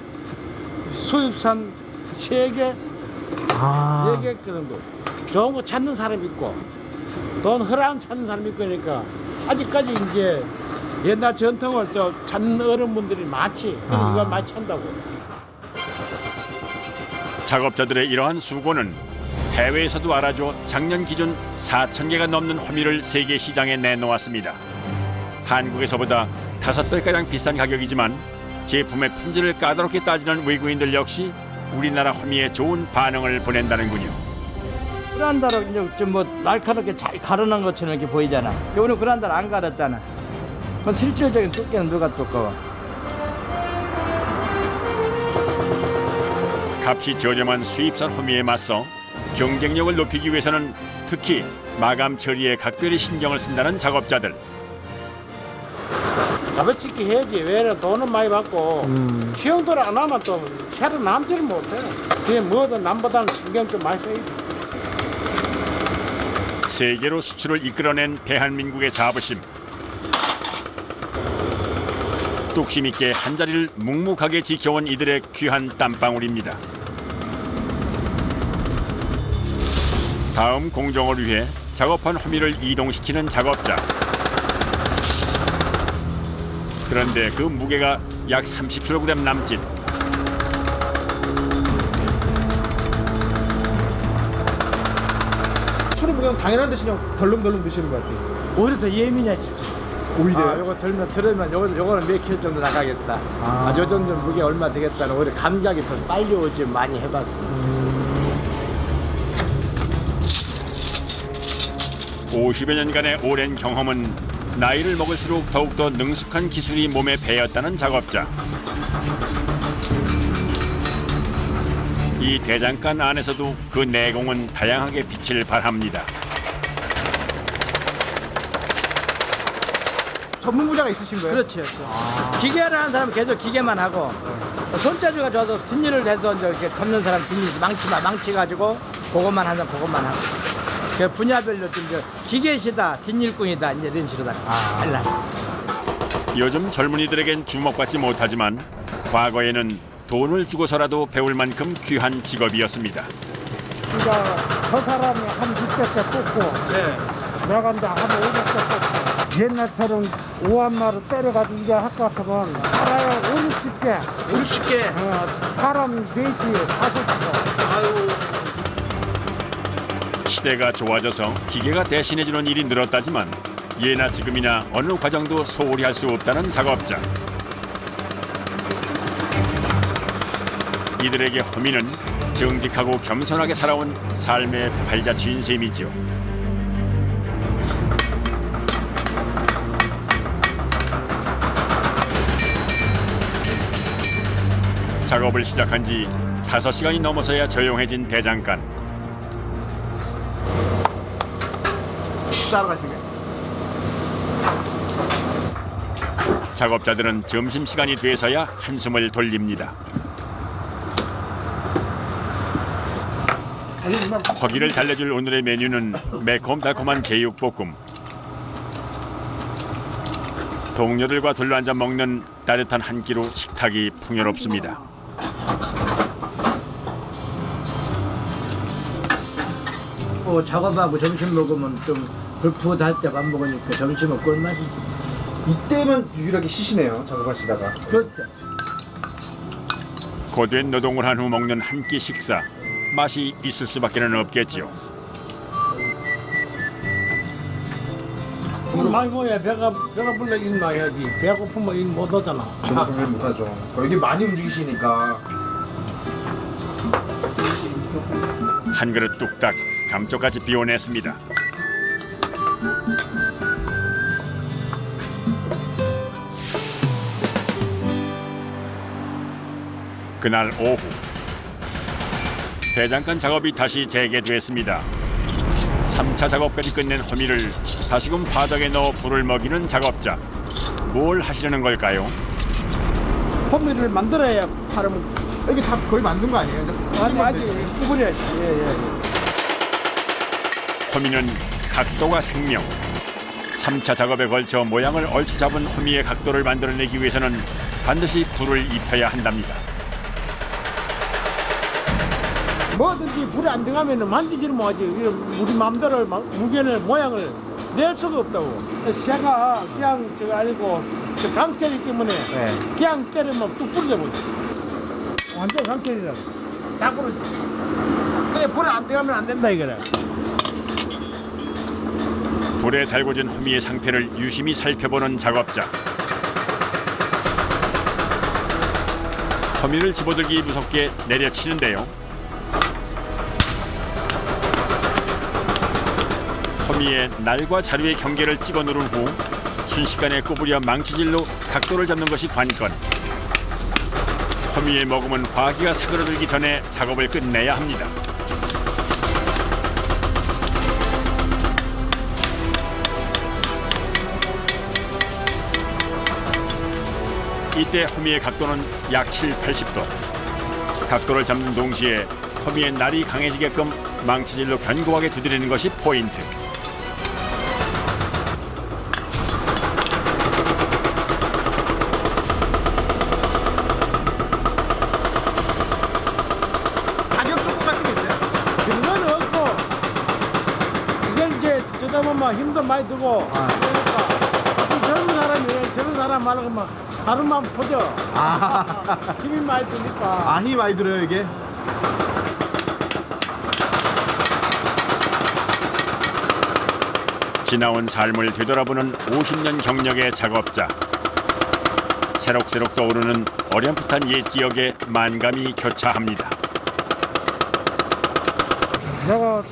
수입산 3개, 4개 그 정도. 좋은 거 찾는 사람 있고 돈 허랑 찾는 사람 있고 그러니까 아직까지 이제 옛날 전통을 찾는 어른분들이 많지. 그럼 이걸 많이 찾는다고. 작업자들의 이러한 수고는 해외에서도 알아줘 작년 기준 4,000개가 넘는 호미를 세계 시장에 내놓았습니다. 한국에서보다 5배가량 비싼 가격이지만 제품의 품질을 까다롭게 따지는 외국인들 역시 우리나라 호미에 좋은 반응을 보낸다는군요. 그란다로 이제 좀 뭐 날카롭게 잘 가르는 것처럼 이렇게 보이잖아. 요번에 그란다를 안 갈았잖아. 그건 실질적인 두께는 누가 두꺼워? 값이 저렴한 수입산 호미에 맞서 경쟁력을 높이기 위해서는 특히 마감 처리에 각별히 신경을 쓴다는 작업자들. 가볍게 해야지. 왜냐면 돈은 많이 받고 시험 돈 안 하면 또 새로 남지를 못해. 그게 뭐든 남보다는 신경 좀 많이 써야지. 세계로 수출을 이끌어낸 대한민국의 자부심. 뚝심 있게 한자리를 묵묵하게 지켜온 이들의 귀한 땀방울입니다. 다음 공정을 위해 작업한 호미를 이동시키는 작업자. 그런데 그 무게가 약 30kg 남짓. 소리 보면 당연한 듯이 그냥 덜렁덜렁 드시는 것 같아요. 오히려 더 예민해 진짜. 오히려? 요거 들으면 요거는 몇 킬로 정도 나가겠다. 요 정도 무게 얼마 되겠다는 오히려 감각이 더 빨리 오지 많이 해봤어. 50여 년간의 오랜 경험은 나이를 먹을수록 더욱더 능숙한 기술이 몸에 배었다는 작업자. 이 대장간 안에서도 그 내공은 다양하게 빛을 발합니다. 전문 분야가 있으신 거예요? 그렇죠. 기계를 하는 사람은 계속 기계만 하고 손재주가 좋아서 뒷일을 해서 이제 이렇게 접는 사람 뒷일 망치 가지고 그것만 하면 그것만 하고 그 분야별로 좀 이제 기계시다 뒷일꾼이다 이제 이런 식으로 달라. 요즘 젊은이들에겐 주목받지 못하지만 과거에는 돈을 주고서라도 배울 만큼 귀한 직업이었습니다. 그러니까 저 사람이 한 600개 뽑고 내가 이제 한 500개 뽑고 옛날처럼 오한마로 때려가지고 이제 학교 같으면 알아요 50개 50개 사람 4시 5시 시대가 좋아져서 기계가 대신해주는 일이 늘었다지만 예나 지금이나 어느 과정도 소홀히 할 수 없다는 작업자. 이들에게 호미는 정직하고 겸손하게 살아온 삶의 발자취인 셈이죠. 작업을 시작한 지 5시간이 넘어서야 조용해진 대장간. 식사하러 가시게. 작업자들은 점심시간이 돼서야 한숨을 돌립니다. 허기를 달래줄 오늘의 메뉴는 매콤달콤한 제육볶음. 동료들과 둘러앉아 먹는 따뜻한 한 끼로 식탁이 풍요롭습니다. 작업하고 점심 먹으면 좀 불푸드할 때 밥 먹으니까 점심은 꿀맛이지. 이때만 유일하게 쉬시네요. 작업하시다가. 그렇죠. 고된 노동을 한 후 먹는 한 끼 식사. 맛이 있을 수밖에는 없겠죠. 많이 먹어야 배가 불러 일 나야지. 배고프면 일 못 하잖아. 배고프면 못하죠. 이게 많이 움직이시니까. 한 그릇 뚝딱 감쪽같이 비워냈습니다. 그날 오후 대장간 작업이 다시 재개됐습니다. 3차 작업까지 끝낸 호미를 다시금 화덕에 넣어 불을 먹이는 작업자. 뭘 하시려는 걸까요? 호미를 만들어야 팔으면 이게 다 거의 만든 거 아니에요? 아직 구부려야지. 호미는 각도가 생명. 3차 작업에 걸쳐 모양을 얼추 잡은 호미의 각도를 만들어내기 위해서는 반드시 불을 입혀야 한답니다. 뭐든지 불에 안 들어가면 만지지를 못하지. 우리 마음대로 무게를 모양을 낼 수가 없다고. 쇠가 그냥 저거 아니고 저 강철이기 때문에 그냥 때리면 뚝 부러져 버려. 완전 강철이라고. 다 부러져. 그래 불에 안 들어가면 안 된다 이거래. 불에 달궈진 호미의 상태를 유심히 살펴보는 작업자. 호미를 집어들기 무섭게 내려치는데요. 호미의 날과 자루의 경계를 찍어 누른 후 순식간에 꼬부려 망치질로 각도를 잡는 것이 관건. 호미의 머금은 화기가 사그러들기 전에 작업을 끝내야 합니다. 이때 호미의 각도는 약 7, 80도. 각도를 잡는 동시에 호미의 날이 강해지게끔 망치질로 견고하게 두드리는 것이 포인트. 가격 조건 같은 게 있어요? 그런 건 없고 이걸 이제 저다 보면 힘도 많이 들고 그러니까 젊은 사람이 저런 사람 말하면 하루만 보죠. 힘이 많이 드니까. 힘이 많이 들어요 이게? 지나온 삶을 되돌아보는 50년 경력의 작업자. 새록새록 떠오르는 어렴풋한 옛 기억에 만감이 교차합니다. 내가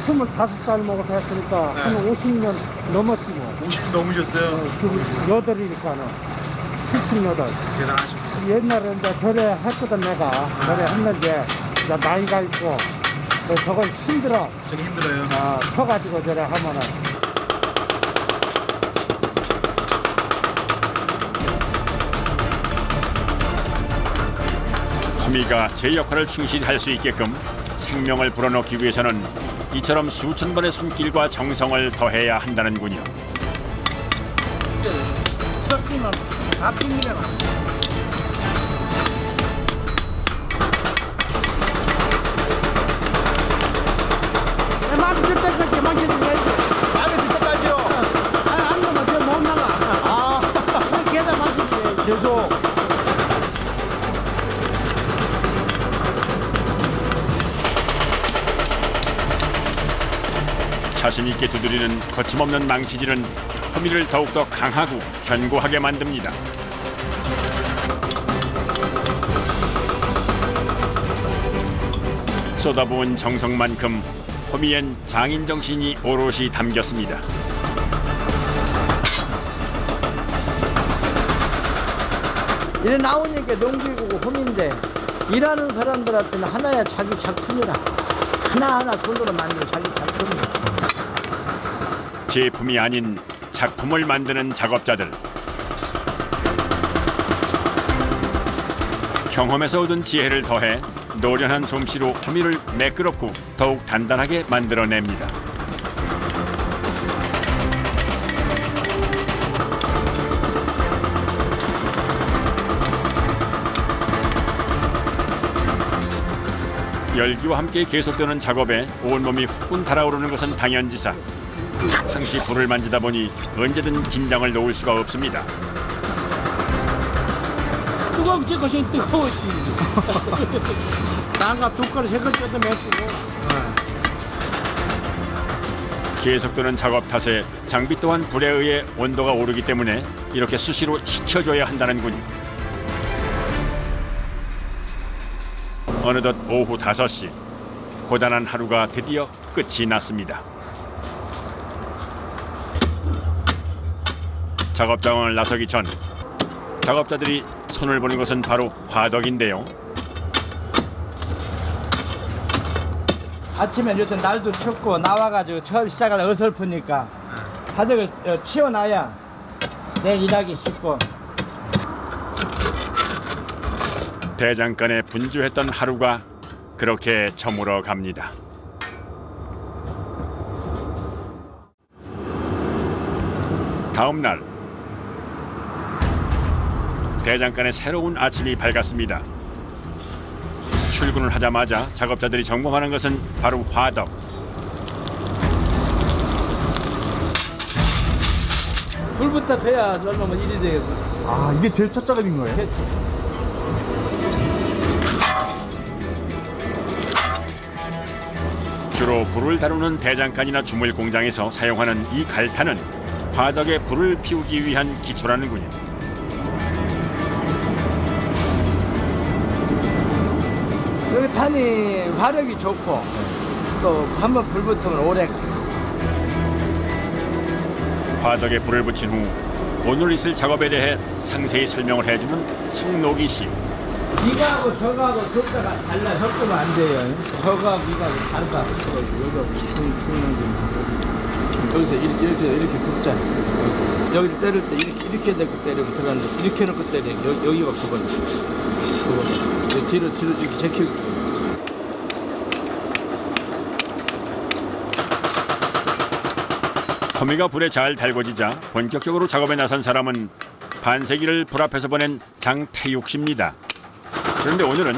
25살 먹어서 했으니까 한 50년 넘었지 뭐. 50 넘으셨어요? 지금 8이니까는 78. 대단하십니다. 옛날에 이제 절에 했거든 내가. 절에 했는데 이제 나이가 있고 저건 힘들어. 되게 힘들어요. 서가지고 저래 하면은. 호미가 제 역할을 충실히 할 수 있게끔 생명을 불어넣기 위해서는 이처럼 수천 번의 손길과 정성을 더해야 한다는군요. 섞이면 다 튕기잖아. 마음이 들 때까지 망쳐줘야지. 마음에 들 때까지요. 안 그러면 저못 나가. 계속 망쳐줘야지. 계속. 자신 있게 두드리는 거침없는 망치질은 호미를 더욱더 강하고 견고하게 만듭니다. 쏟아부은 정성만큼 호미엔 장인 정신이 오롯이 담겼습니다. 이래 나오니까 농기구고 홈인데 일하는 사람들한테는 하나야 자기 작품이라 하나하나 손으로 만든 자기 작품이야. 제품이 아닌 작품을 만드는 작업자들. 경험에서 얻은 지혜를 더해 노련한 솜씨로 호미를 매끄럽고 더욱 단단하게 만들어냅니다. 열기와 함께 계속되는 작업에 온몸이 후끈 달아오르는 것은 당연지사. 항시 불을 만지다 보니 언제든 긴장을 놓을 수가 없습니다. 뜨거운 것이 뜨거웠지. 난가 두 그릇 세 그릇 뜯어 맵고. 계속되는 작업 탓에 장비 또한 불에 의해 온도가 오르기 때문에 이렇게 수시로 식혀줘야 한다는군요. 어느덧 오후 5시. 고단한 하루가 드디어 끝이 났습니다. 작업장을 나서기 전 작업자들이 손을 보는 것은 바로 화덕인데요. 아침에 요새 날도 춥고 나와가지고 처음 시작을 어설프니까 화덕을 치워놔야 내일 일하기 쉽고. 대장간에 분주했던 하루가 그렇게 저물어 갑니다. 다음 날 대장간에 새로운 아침이 밝았습니다. 출근을 하자마자 작업자들이 점검하는 것은 바로 화덕. 불부터 빼야 넣으면 일이 되겠어. 아, 이게 제일 첫 작업인 거예요? 주로 불을 다루는 대장간이나 주물 공장에서 사용하는 이 갈탄은 화덕에 불을 피우기 위한 기초라는군요. 여기 탄이 화력이 좋고 또 한번 불 붙으면 오래 가. 화덕에 불을 붙인 후 오늘 있을 작업에 대해 상세히 설명을 해주는 성노기 씨. 이거하고 저거하고 격자가 달라. 섞으면 안 돼요. 저거하고 이거하고 다르다. 여기서 이렇게 굽자. 여기를 때릴 때 이렇게 대고 때리고 들어가는데 이렇게 해놓고 때려. 여기가 그거는. 그거. 뒤로 이렇게 제키고. 호미가 불에 잘 달궈지자 본격적으로 작업에 나선 사람은 반세기를 불 앞에서 보낸 장태육 씨입니다. 그런데 오늘은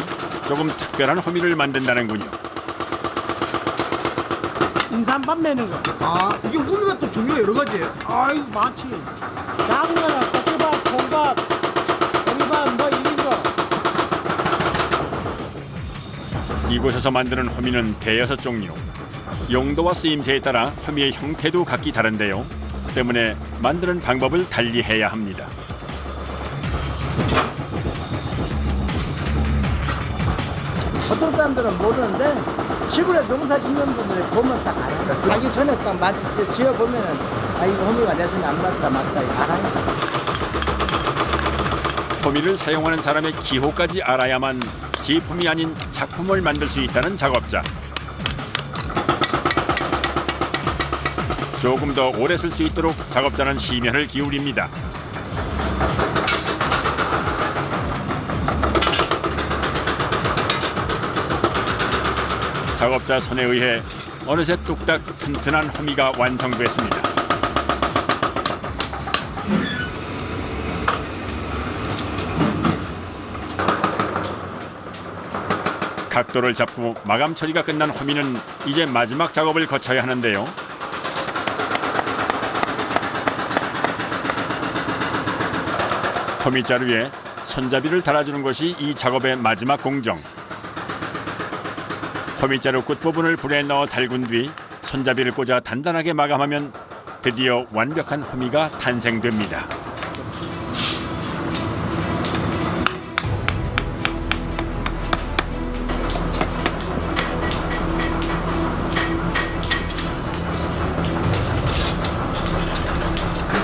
조금 특별한 호미를 만든다는군요. 인삼밥 매는 거. 아, 이게 호미가 또 종류가 여러 가지예요? 아이 많지. 작은 거는 고추밥, 콩밥, 오리밥 뭐 이런 거. 이곳에서 만드는 호미는 대여섯 종류. 용도와 쓰임새에 따라 호미의 형태도 각기 다른데요. 때문에 만드는 방법을 달리해야 합니다. 어떤 사람들은 모르는데 시골에 농사 짓는 분들이 보면 딱 알아요. 자기 손에 딱 지어보면은 아 이거 호미가 내 손에 안 맞다 이거 알아요. 호미를 사용하는 사람의 기호까지 알아야만 제품이 아닌 작품을 만들 수 있다는 작업자. 조금 더 오래 쓸 수 있도록 작업자는 심혈을 기울입니다. 작업자 손에 의해 어느새 뚝딱 튼튼한 호미가 완성됐습니다. 각도를 잡고 마감 처리가 끝난 호미는 이제 마지막 작업을 거쳐야 하는데요. 호미자루에 손잡이를 달아주는 것이 이 작업의 마지막 공정. 호미자루 끝부분을 불에 넣어 달군 뒤 손잡이를 꽂아 단단하게 마감하면 드디어 완벽한 호미가 탄생됩니다.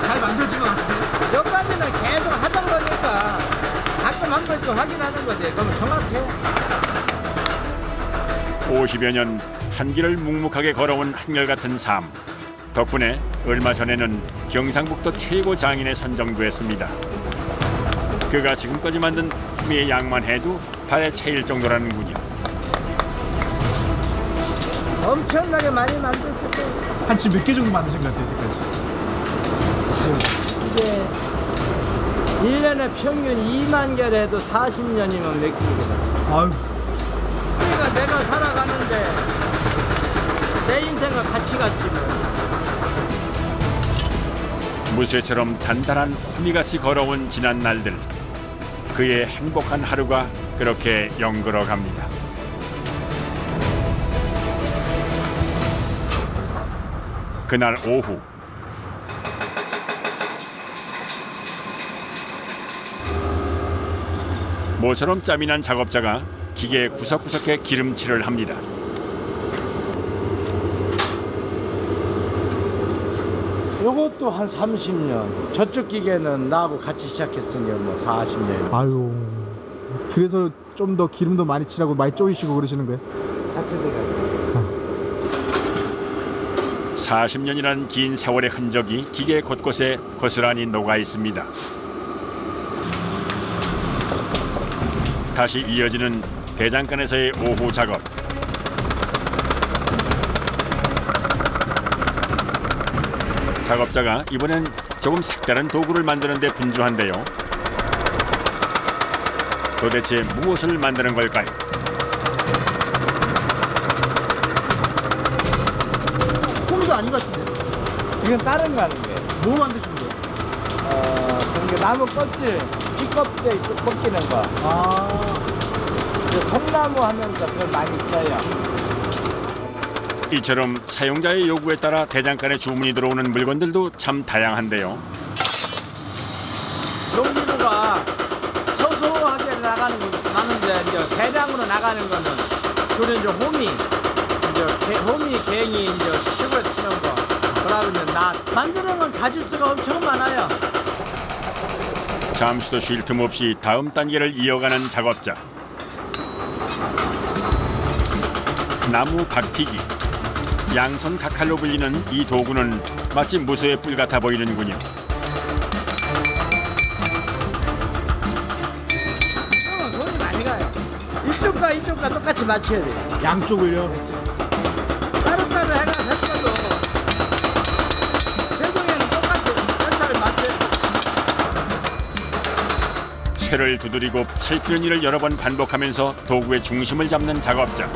잘 만들지는 않으세요? 옆가지는 계속 하던 거니까 가끔 한 번씩 확인하는 거지. 그러면 정확해. 50여 년 한 길을 묵묵하게 걸어온 한결같은 삶. 덕분에 얼마 전에는 경상북도 최고 장인에 선정됐습니다. 그가 지금까지 만든 호미의 양만 해도 발에 채일 정도라는군요. 엄청나게 많이 만들었을 때 한 집 몇 개 정도 만드신 것 같아요, 이때까지? 이게 1년에 평균 2만 개를 해도 40년이면 몇 킬로거든. 아유, 그러니까 내가 살아가는데 내 인생과 같이 갔지 뭐. 무쇠처럼 단단한 호미같이 걸어온 지난 날들. 그의 행복한 하루가 그렇게 연걸어 갑니다. 그날 오후 모처럼 짬이 난 작업자가 기계 구석구석에 기름칠을 합니다. 요것도 한 30년. 저쪽 기계는 나하고 같이 시작했으니까 뭐 40년. 아유. 그래서 좀 더 기름도 많이 칠하고 많이 쪼이시고 그러시는 거예요? 같이 들어가요. 40년이라는 긴 세월의 흔적이 기계 곳곳에 고스란히 녹아 있습니다. 다시 이어지는 대장간에서의 오후 작업. 작업자가 이번엔 조금 색다른 도구를 만드는 데 분주한데요. 도대체 무엇을 만드는 걸까요? 호미도 아닌 것 같은데. 이건 다른 거 하는 거예요. 뭐 만드시는 거예요? 그런 게 나무 껍질, 찌껍질 벗기는 거. 아, 통나무 하면서 그걸 많이 써요. 이처럼 사용자의 요구에 따라 대장간에 주문이 들어오는 물건들도 참 다양한데요. 농기구가 소소하게 나가는 거 많은데 이제 대량으로 나가는 거는 주로 이제 호미, 호미 갱이 이제 시골에 쓰는 거. 그러고 이제 낫 만드는 건 가짓수가 엄청 많아요. 잠시도 쉴 틈 없이 다음 단계를 이어가는 작업자. 나무 박피기. 양손 각칼로 불리는 이 도구는 마치 무쇠의 뿔 같아 보이는군요. 손이 많이 가요. 이쪽과 이쪽과 똑같이 맞춰야 돼요. 양쪽을요? 따로따로 해가 했어도 세종에는 똑같이 센터를 맞춰야 돼요. 쇠를 두드리고 살피는 일을 여러 번 반복하면서 도구의 중심을 잡는 작업자.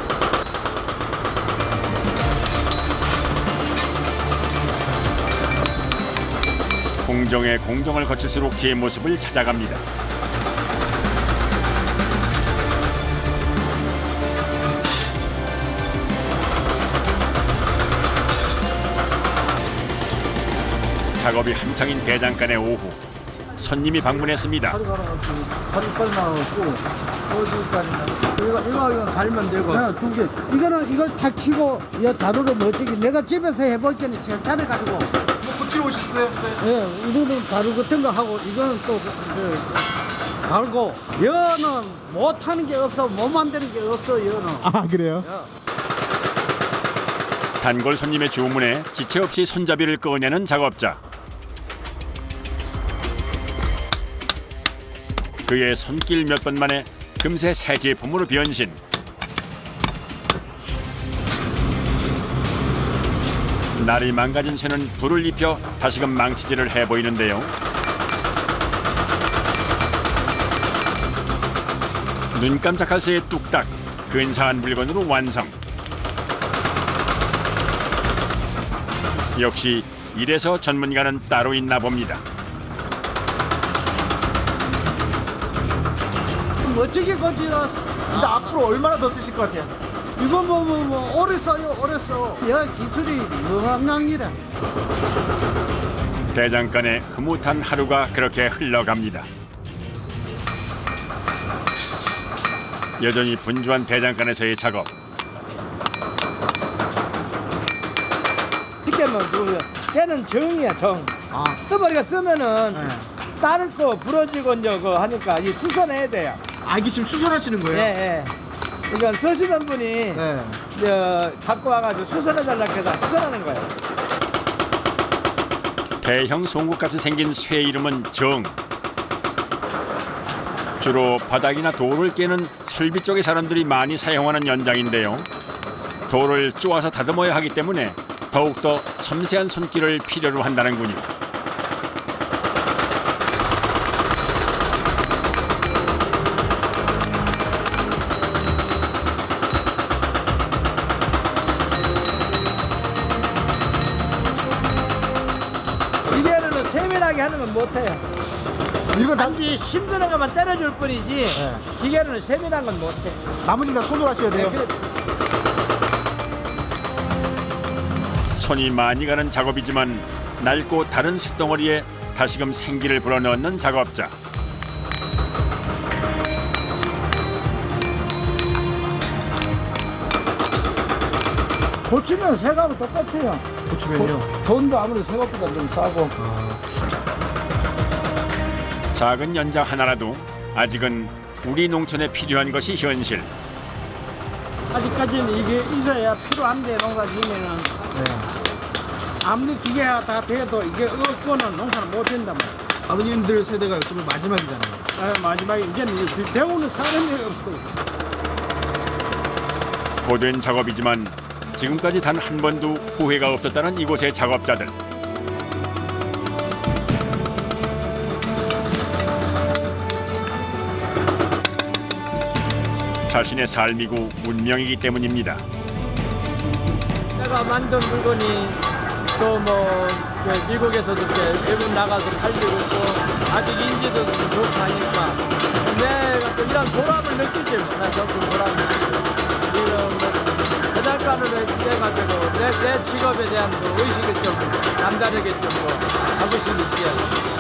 공정에 공정을 거칠수록 제 모습을 찾아갑니다. 작업이 한창인 대장간의 오후, 손님이 방문했습니다. 이거 갈면 되고. 두 개. 이거는 이걸 다 치고 이 다루로 멋지게 내가 집에서 해볼 때는 제가 잘해가지고. 고치러 오셨어요? 예, 이거는 다루 같은 거 하고 이거는 또 갈고. 여는 못하는 게 없어, 못 만드는 게 없어 여는. 아, 그래요? 단골 손님의 주문에 지체 없이 손잡이를 꺼내는 작업자. 그의 손길 몇 번 만에 금세 새 제품으로 변신. 날이 망가진 쇠는 불을 입혀 다시금 망치질을 해 보이는데요. 눈 깜짝할 새에 뚝딱 근사한 물건으로 완성. 역시 이래서 전문가는 따로 있나 봅니다. 멋지게 거지라. 근데 앞으로 얼마나 더 쓰실 것 같아요? 이거 뭐 오래 써요, 오래 써. 야, 기술이 영합량이라. 대장간의 흐뭇한 하루가 그렇게 흘러갑니다. 여전히 분주한 대장간에서의 작업. 이게는 그 걔는 정이야, 정. 떠버리가 쓰면은 다른 거 부러지고 이제 그 하니까 이 수선해야 돼요. 아, 이게 지금 수선하시는 거예요? 예, 예. 그러니까 쓰시는 분이 갖고 와가지고 수선해달라고 해서 수선하는 거예요. 대형 송곳같이 생긴 쇠 이름은 정. 주로 바닥이나 돌을 깨는 설비 쪽의 사람들이 많이 사용하는 연장인데요. 돌을 쪼아서 다듬어야 하기 때문에 더욱더 섬세한 손길을 필요로 한다는군요. 기계로는 세밀하게 하는 건 못해요. 이거 단지 힘드는 것만 때려줄 뿐이지 기계로는 세밀한 건 못해. 나머지는 다 손으로 하셔야 돼요. 손이 많이 가는 작업이지만 낡고 다른 쇳덩어리에 다시금 생기를 불어넣는 작업자. 고치면 새가하고 똑같아요. 고치면요? 돈도 아무래도 새것보다 좀 싸고. 작은 연장 하나라도 아직은 우리 농촌에 필요한 것이 현실. 아직까지는 이게 있어야 필요한데 농사 지으면은 아무리 기계가 다 돼도 이게 없고는 농사를 못 짓는단 말이야. 아버님들 세대가 그러면 마지막이잖아요. 마지막에 이제는 배우는 사람이 없어요. 고된 작업이지만 지금까지 단 한 번도 후회가 없었다는 이곳의 작업자들. 자신의 삶이고 운명이기 때문입니다. 내가 만든 물건이 또 뭐 미국에서도 이렇게 외국 나가서 팔리고 있고 아직 인지도 좋고 하니까 내가 또 이런 보람을 느끼지 못해서 그 보람을 느끼고 이런 뭐 대장간으로 해가지고 내 직업에 대한 그 의식이 좀 남다르게 좀 뭐 자부심이 있어요.